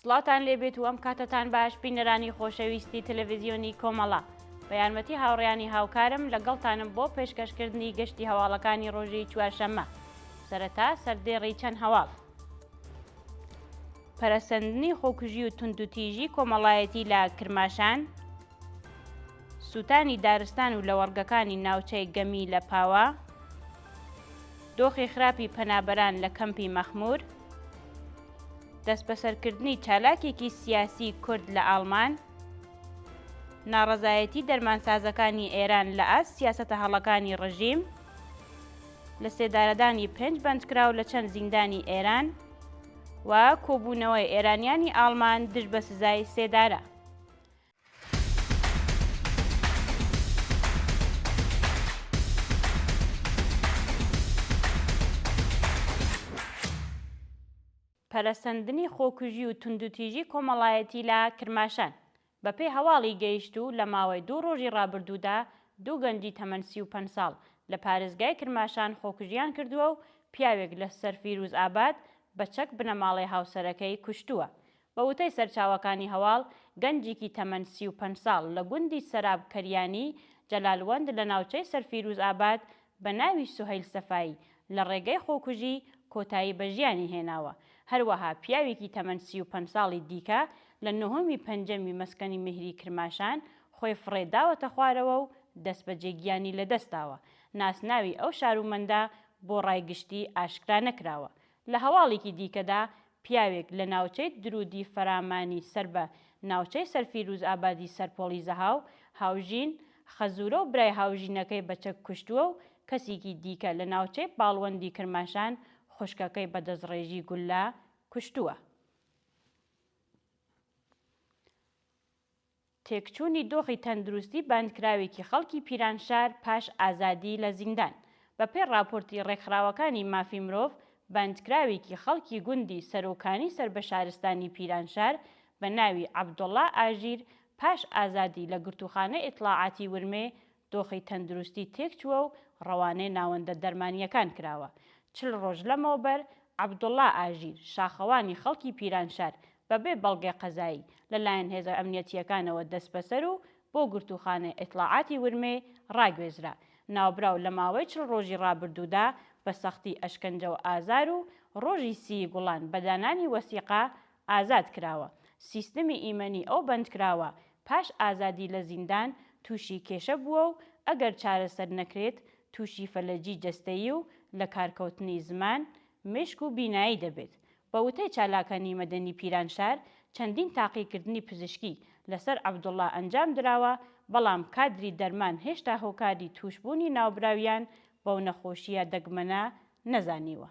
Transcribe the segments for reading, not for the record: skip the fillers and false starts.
سڵاتان لێبێت و ئەم کاتتان باش بینەرانی خۆشەویستی تەلەڤیزیۆنی کۆمەڵە بە یارمەتی هاوڕێیانی هاوکارم لەگەڵتانم بۆ پێشکەشکردنی گەشتی هەواڵەکانی ڕۆژی چوارشەممە. سەرەتا سەردێڕی چەند هەواڵ. پەرەسەندنی خۆکوژی و توندوتیژی کۆمەڵایەتی لە کرماشان، سووتانی دارستان و لەوەرگەکانی ناوچەی گەمی لە پاوە، دۆخی خراپی پەنابەران لە کەمپی مەخمور، دەست بەسەرکردنی چالاکێکی سیاسی کورد لە ئاڵمان، ناڕەزایەتی دەرمانسازەکانی ئێران لە ئاست سیاسەتە هەڵەکانی ڕژیم، لە سێدارەدانی 5 بەندکراو لە چەند زیندانی ئێران و کۆبوونەوەی ئێرانیانی ئاڵمان دژ بە سزای سێدارە. پەرەسەندنی خۆکوژی و توندوتیژی کۆمەڵایەتی لە کرماشان. بەپێی هەواڵی گەیشت و لە ماوەی 2 ڕۆژی ڕابردوودا 2 گەنجی تەمەن 35 ساڵ لە پارێزگای کرماشان خۆکوژیان کردووە و پیاوێک لە سەرفیروز ئاباد بە چەک بنەماڵەی هاوسەرەکەی کوشتووە. بە وتەی سەرچاوەکانی هەواڵ، گەنجێکی تەمەن 35 ساڵ لە گوندی سەراب کەریانی جەلالوەند لە ناوچەی سەرفیروز ئاباد بە ناوی سوهەیل سەفایی لە ڕێگەی خۆکوژی کۆتایی بە ژیانی هێناوە. هەروەها پیاوێکی تەمەن 35 ساڵی دیکە لە 9 پەنجەمی مەسکەنی میهری کرماشان خۆی فڕێداوەتە خوارەوە و دەست بە جێگیانی لەدەستاوە. ناسناوی ئەو شارومەندە بۆ ڕایگشتی ئاشکرا نەکراوە. لە هەواڵێکی دیکەدا پیاوێک لە ناوچەی درودی فەرامانی سەر بە ناوچەی سەرفیروز ئابادی سەرپۆڵی زەهاو هاوژین خەزورە و برای هاوژینەکەی بەچەک کوشتووە و کەسێکی دیکە لە ناوچەی باڵوەندی کرماشان خوشکەکەی بە دەستڕێژی گوللا کوشتووە. تێکچوونی دۆخی تەندروستی بانکراوێکی خەڵکی پیرانشار پاش ئازادی لە زیندان. بەپێی راپۆرتی ڕێکخراوەکانی مافی مرۆڤ، باندکراوێکی خەڵکی گوندی سەرۆکانی سەر بە شارستانی پیرانشار بە ناوی عەبدوڵڵا ئاژیر پاش ئازادی لە گرتوخانە ئیتڵاعاتی ورمێ دۆخی تەندروستی تێکچووە و ڕەوانەی ناوەندە دەرمانیەکان کراوە. 40 ڕۆژ لەمەوبەر عەبدوڵڵا ئاژیر شاخەوانی خەڵکی پیرانشار بەبێ بەڵگەی قەزایی لەلایەن هێزە ئەمنیەتیەکانەوە دەست بەسەر و بۆ گرتوخانە ئیتڵاعاتی ورمێ ڕاگوێزرا. ناوبراو لە ماوەی 40 ڕۆژی ڕابردوودا بە سەختی ئەشکەنجە و ئازار و ڕۆژی 30 گوڵان بەدانانی وەسیقا ئازاد کراوە. سیستمی ئیمەنی ئەو بەندکراوە پاش ئازادی لە زیندان تووشی کێشە بووە و ئەگەر چارەسەر نەکرێت تووشی فەلەجی جەستەیی و لە کارکەوتنی زمان مێشک و بینایی دەبێت. بە وتەی چالاکانی مەدەنی پیرانشار، چەندین تاقیکردنی پزیشکی لەسەر عەبدوڵڵا ئەنجام دراوە، بەڵام کادری دەرمان هێشتا هۆکاری توشبوونی ناوبراویان بەو نەخۆشیە دەگمەنە نەزانیوە.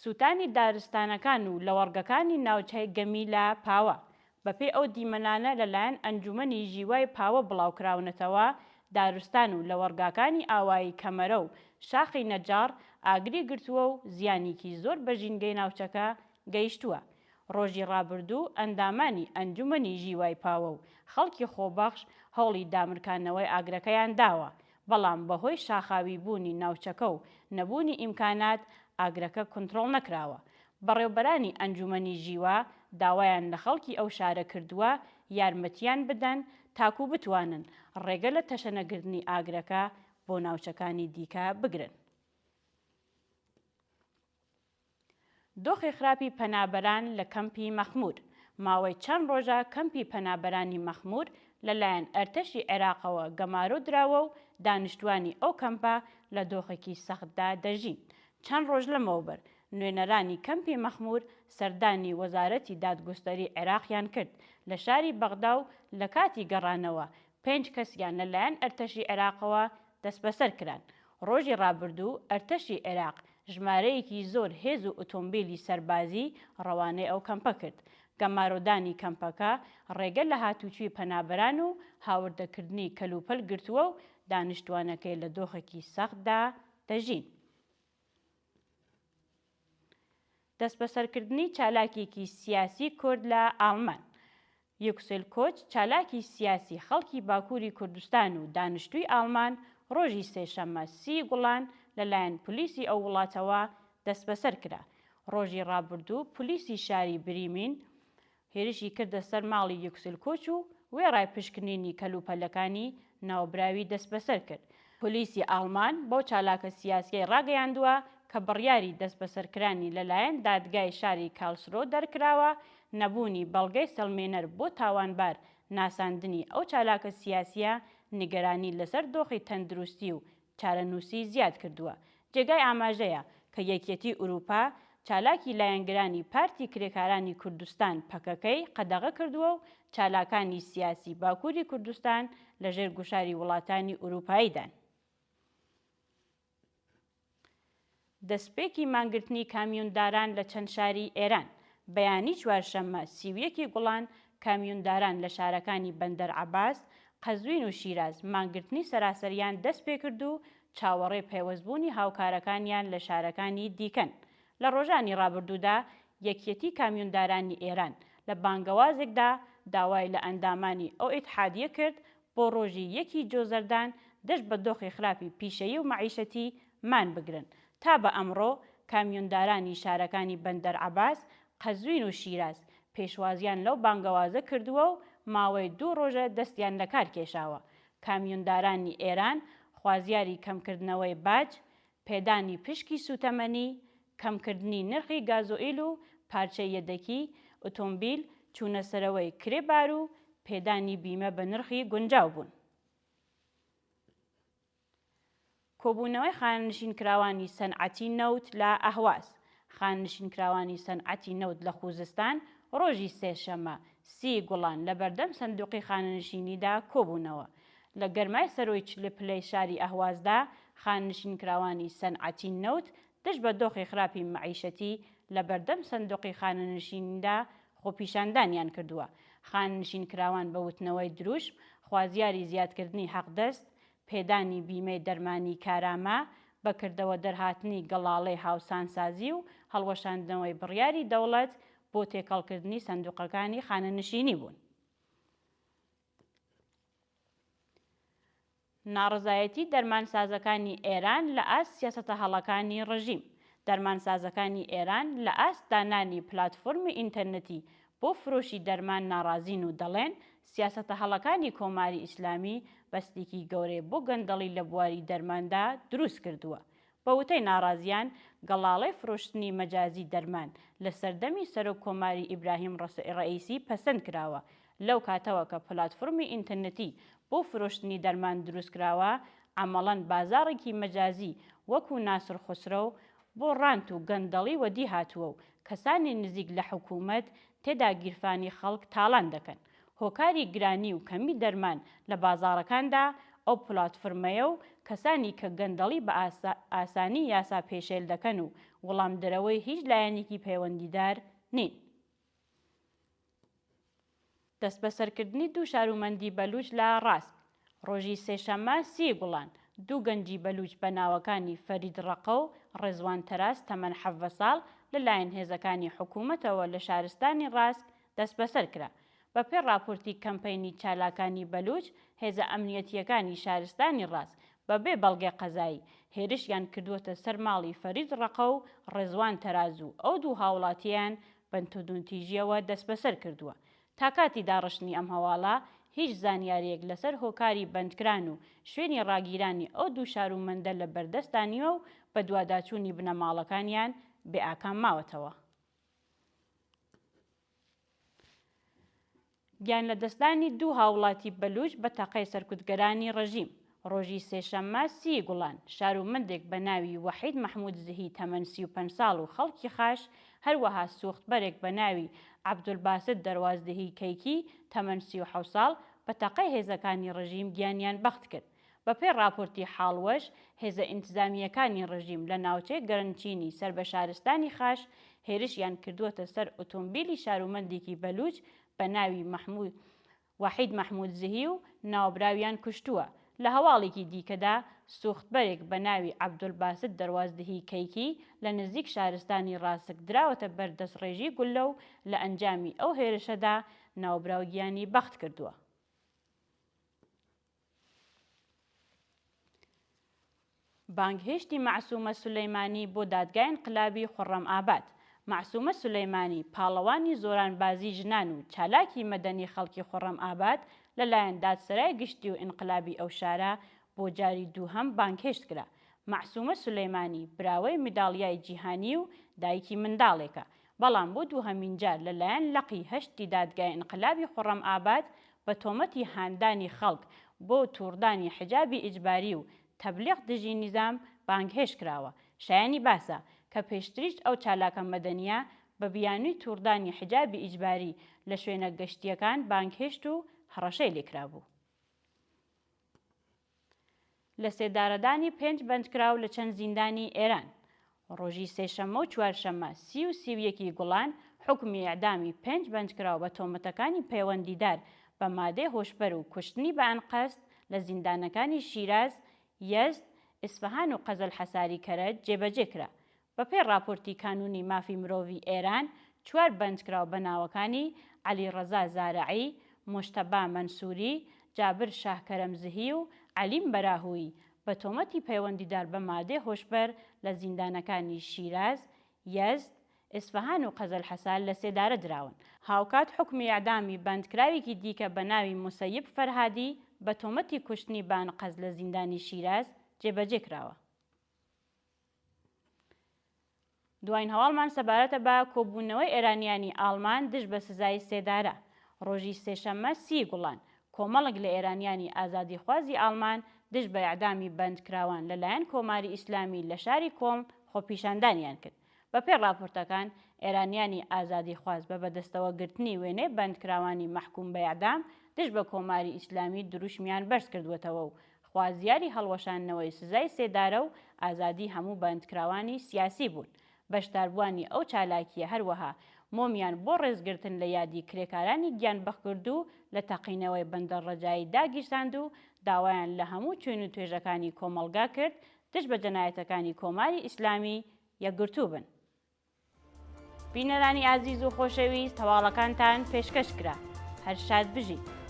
سووتانی دارستانەکان و لەوەرگەکانی ناوچەی گەمی لە پاوە. بەپێی ئەو دیمەنانە لەلایەن ئەنجومەنی ژیوای پاوە بڵاوکراونەتەوە، دارستان و لەوەرگاکانی ئاوایی کەمەرە و شاخی نەجار ئاگری گرتووە و زیانێکی زۆر بە ژینگەی ناوچەکە گەیشتووە. ڕۆژی ڕابردوو ئەندامانی ئەنجومەنی ژیوای پاوە و خەڵکی خۆبەخش هەوڵی دامرکانەوەی ئاگرەکەیان داوە، بەڵام بەهۆی شاخاوی بوونی ناوچەکە و نەبوونی ئیمکانات ئاگرەکە کۆنتڕۆڵ نەکراوە. بەڕێوەبەرانی ئەنجومەنی ژیوا داوایان لە خەڵکی ئەو شارە کردووە یارمەتیان بدەن تاکو بتوانن ڕێگە لە تەشەنەگرتنی ئاگرەکە بۆ ناوچەکانی دیکە بگرن. دۆخی خراپی پەنابەران لە کەمپی مەخمور. ماوەی چەند ڕۆژە کەمپی پەنابەرانی مەخمور لەلایەن ئەرتەشی عێراقەوە گەمارۆ دراوە و دانیشتوانی ئەو کەمپە لە دۆخێکی سەختدا دەژین. چەند ڕۆژ لەمەوبەر نوێنەرانی کەمپی مەخمور سەردانی وەزارەتی دادگستری عێراقیان کرد لە شاری بەغدا و لە کاتی گەڕانەوە 5 کەسیان لەلایەن ئەرتەشی عێراقەوە دەست بەسەر کران. ڕۆژی ڕابردوو ئەرتەشی عێراق ژمارەیەکی زۆر هێز و ئۆتۆمبیلی سەربازی ڕەوانەی ئەو کەمپە کرد. گەمارۆدانی کەمپەکە ڕێگە لە هاتوچوی پەنابەران و هاوردەکردنی کەلوپەل گرتووە و دانیشتوانەکەی لە دۆخێکی سەختدا دەژین. دەست بەسەرکردنی چالاکێکی سیاسی کورد لە ئاڵمان. یوکسێل کۆچ چالاکی سیاسی خەڵکی باکووری کوردستان و دانیشتووی ئاڵمان ڕۆژی سێشەممە 30 گوڵان لەلایەن پلیسی ئەو وڵاتەوە دەست بەسەر کرا. ڕۆژی ڕابردوو پلیسی شاری بریمین هێرشی کردە سەر ماڵی یوکسل کۆچ و وێڕای پشکنینی کەلوپەلەکانی ناوبراوی دەست بەسەر کرد. پلیسی ئاڵمان بۆ چالاکە سیاسیی ڕاگەیاندووە کە بڕیاری دەست بەسەرکرانی لەلایەن دادگای شاری کالسرۆ دەرکراوە نەبوونی بەڵگەی سەڵمێنەر بۆ تاوانبار ناساندنی ئەو چالاکە سیاسیە نیگەرانی لەسەر دۆخی تەندروستی و چارەنووسی زیاد کردووە. جێگای ئاماژەیە کە یەکێتی ئوروپا چالاکی لایەنگرانی پارتی کرێکارانی کوردستان پەکەکەی قەدەغە کردووە و چالاکانی سیاسی باکووری کوردستان لەژێر گوشاری وڵاتانی ئوروپاییدان. دەستپێکی مانگرتنی کامیۆنداران لە چەند شاری ئێران. بەیانی چوارشەممە 31 گوڵان کامیۆنداران لە شارەکانی بەندەر عەباس، قەزوین و شیراز مانگرتنی سەراسەریان دەست پێ کرد و چاوەڕێ پێوەستبوونی هاوکارەکانیان لە شارەکانی دیکەن. لە ڕۆژانی ڕابردوودا یەکێتی کامیۆندارانی ئێران لە بانگەوازێکدا داوای لە ئەندامانی ئەو ئیتحادیە کرد بۆ ڕۆژی 1 جۆزەردان دەست بە دۆخی خراپی پیشەیی و مەعیشەتی مان بگرن. تا بە ئەمڕۆ کامیۆندارانی شارەکانی بەندەر عەباس، قەزوین و شیراز پێشوازیان لەو بانگەوازە کردووە و ماوەی 2 ڕۆژە دەستیان لە کار کێشاوە. کامیۆندارانی ئێران خوازیاری کەمکردنەوەی باج، پێدانی پشکی سوتەمەنی، کەمکردنی نرخی گازۆئیل و پارچەی یەدەکی ئۆتۆمبیل، چوونەسەرەوەی کرێبار و پێدانی بیمە بە نرخی گونجاو بوون. کۆبوونەوەی خانشینکراوانی سەنعەتی نەوت لە ئەهواز. خانشینکراوانی سەنعەتی نەوت لە خوزستان ڕۆژی سێشەممە 30 گوڵان لە بەردەم سندوقی خانشینیدا کۆبوونەوە. لە گەرمای سەرۆی چلپلەی شاری ئەهوازدا خانشینکراوانی سەنعەتی نەوت دەست بە دۆخی خراپی مەعیشەتی لە بەردەم سندوقی خانشینیدا خۆپیشاندانیان کردووە. خانشینکراوان بە وتنەوەی دروشم خوازیاری زیادکردنی حەقدەست، پێدانی بیمەی دەرمانی کارامە، بەکردەوە دەرهاتنی گەڵاڵەی هاوسانسازی و هەڵوەشاندنەوەی بڕیاری دەوڵەت بۆ تێکەڵکردنی سندوقەکانی خانەنشینی بوون. ناڕزایەتی دەرمانسازەکانی ئێران لە ئاست سیاسەتە هەڵەکانی ڕژیم. دەرمانسازەکانی ئێران لە ئاست دانانی پلاتفۆرمی ئینتەرنەتی بۆ فرۆشی دەرمان ناڕازین و دەڵێن سیاسەتە هەڵەکانی کۆماری ئیسلامی بەستێکی گەورەی بۆ گەندەڵی لە بواری دەرماندا دروست کردووە. بە وتەی ناڕازیان گەڵاڵەی فرۆشتنی مەجازی دەرمان لە سەردەمی سەرۆک کۆماری ئیبراهیم ڕەئیسی پەسەند کراوە. لەو کاتەوە کە پلاتفۆرمی ئینتەرنەتی بۆ فرۆشتنی دەرمان دروستکراوە، عەمەڵەن بازاڕێکی مەجازی وەکو ناسر خوسرۆ بۆ ڕانت و گەندەڵی وەدی هاتووە و کەسانی نزیک لە حکوومەت تێدا گیرفانی خەڵک تاڵان دەکەن. هۆکاری گرانی و کەمی دەرمان لە بازاڕەکاندا ئەو پلاتفۆرمەیە و کەسانی کە گەندەڵی بە ئاسانی یاسا پێشێل دەکەن و وەڵام دەرەوەی هیچ لایەنێکی پەیوەندیدار نین. دەست بەسەرکردنی 2 شارومەندی بەلوچ لە ڕاست. ڕۆژی سێشەممە 30 گوڵان 2 گەنجی بەلوچ بە ناوەکانی فەرید ڕەقە و ڕێزوان تەراس تەمەن 17 ساڵ لەلایەن هێزەکانی حکوومەتەوە لە شارستانی ڕاست دەست بەسەر کرا. بەپێ راپۆرتی کەمپەینی چالاکانی بەلوچ، هێزە ئەمنیەتیەکانی شارستانی ڕاست بەبێ بەڵگەی قەزایی هێرشیان کردووەتە سەر ماڵی فەرید ڕەقە و ڕێزوان تەراز و ئەو 2 هاوڵاتیان بەنتودونتیژیەوە دەست بەسەر کردووە. تا کاتی داڕشتنی ئەم هەواڵە هیچ زانیاریەک لەسەر هۆکاری بەندکران و شوێنی ڕاگیرانی ئەو 2 شارومەندە لە بەردەستانیوە و بە دوواداچوونی بنەماڵەکانیان بێئاکام ماوەتەوە. گیان لە دەستانی 2 هاوڵاتی بەلوچ بە تەقەی سەرکوتگەرانی ڕەژیم. ڕۆژی سێشەممە 30 گوڵان شارومەندێک بە ناوی وەحید مەحموود زهی تەمەن 35 ساڵ و خەڵکی خاش، هەروەها سوختبەرێک بە ناوی عەبدولباست دەروازدەهی کەیکی تەمەن 37 ساڵ بە تەقەی هێزەکانی ڕەژیم گیانیان بەخت کرد. بەپێ راپۆرتی حاڵوەش، هێزە ئینتیزامیەکانی ڕەژیم لە ناوچەی گەرنچینی سەر بە شارستانی خاش هێرشیان کردووەتە سەر ئۆتۆمبیلی شارومەندێکی بەلوچ بە ناوی وەحید مەحموود زهی و ناوەبراویان کوشتووە. لە هەواڵێکی دیکەدا سوختبەرێک بە ناوی عەبدولباست دەروازدەهی کەیکی لە نزیک شارستانی ڕاسک دراوەتە بەر دەستڕێژی گولە و لە ئەنجامی ئەو هێرشەدا ناوەبراوگیانی بەخت کردووە. بانگهێشتی مەعسوومە سولەیمانی بۆ دادگای ئینقلابی خورڕەم ئاباد. معسومە سولەیمانی پاڵەوانی زۆرانبازی ژنان و چالاکی مەدەنی خەڵکی خۆڕەم ئاباد لەلایەن دادسەرای گشتی و ئینقلابی ئەو شارە بۆ جاری دووهەم بانگهێشت کرا. معسومە سولەیمانی براوەی مداڵیای جیهانی و دایکی منداڵێکە، بەڵام بۆ دووهەمین جار لەلایەن لەقی هەشتی دادگای ئینقلابی خۆڕەم ئاباد بە تۆمەتی هاندانی خەڵک بۆ تووڕدانی حجابی ئیجباری و تەبلیغ دژی نیزام بانگهێشت کراوە. شایانی باسە کە پێشتریش ئەو چالاکە مەدەنیە بە بیانووی تووڕدانی حجابی ئیجباری لە شوێنە گەشتیەکان بانگهێشت و هەڕەشەی لێکرابوو. لە سێدارەدانی 5 بەندکراو لە چەند زیندانی ئێران ڕۆژی سێشەممە و چوارشەممە 31 گوڵان حکمی ئەعدامی 5 بەندکراو بە تۆمەتەکانی پەیوەندیدار بە مادەی هۆشبەر و کوشتنی بە ئەنقەست لە زیندانەکانی شیراز، یەزد، ئیسفەهان و قەزل حەساری کەرەج جێبەجێ کرا. بەپێی راپۆرتی کانونی مافی مرۆڤی ئێران 4 بەندکراو بە ناوەکانی عەلیڕەزا زارەعی، مۆشتەبا مەنسووری، جابر شاهکەرەمزهی و عەلیم بەراهوویی بە تۆمەتی پەیوەندیدار بە مادەی هۆشبەر لە زیندانەکانی شیراز، یەزد، ئیسفەهان و قەزل حەسار لە سێدارە دراون. هاوکات حکمی ئەعدامی بەندکراوێکی دیکە بە ناوی موسەیب فەرهادی بە تۆمەتی کوشتنی بە ئەنقەست لە زیندانی شیراز جێبەجێ کراوە. دوایین هەواڵمان سەبارەتە بە کۆبوونەوەی ئێرانیانی ئاڵمان دژ بە سزای سێدارە. ڕۆژی سێشەممە 30 گوڵان کۆمەڵک لە ئێرانیانی ئازادیخوازی ئاڵمان دژ بە ئەعدامی بەندکراوان لەلایەن کۆماری ئیسلامی لە شاری کۆڵن خۆپیشاندانیان کرد. بەپێی راپۆرتەکان ئێرانیانی ئازادیخواز بە بەدەستەوەگرتنی وێنەی بەندکراوانی مەحکوم بە ئیعدام دژ بە کۆماری ئیسلامی دروشمیان بەرز کردووەتەوە و خوازیاری هەڵوەشاندنەوەی سزای سێدارە و ئازادی هەموو بەندکراوانی سیاسی بوون. بەشداربووانی ئەو چالاکیە هەروەها مۆمیان بۆ ڕێزگرتن لە یادی کرێکارانی گیانبەخکرد و لە تەقینەوەی بەندەڕەجایی داگیرساند و داوایان لە هەموو چوین و توێژەکانی کۆمەلگا کرد دژ بە جەنایەتەکانی کۆماری ئیسلامی یەکگرتوو بن. بینەرانی ئازیز و خۆشەویست، هەواڵەکانتان پێشکەش کرا. هەر شاد بژیت.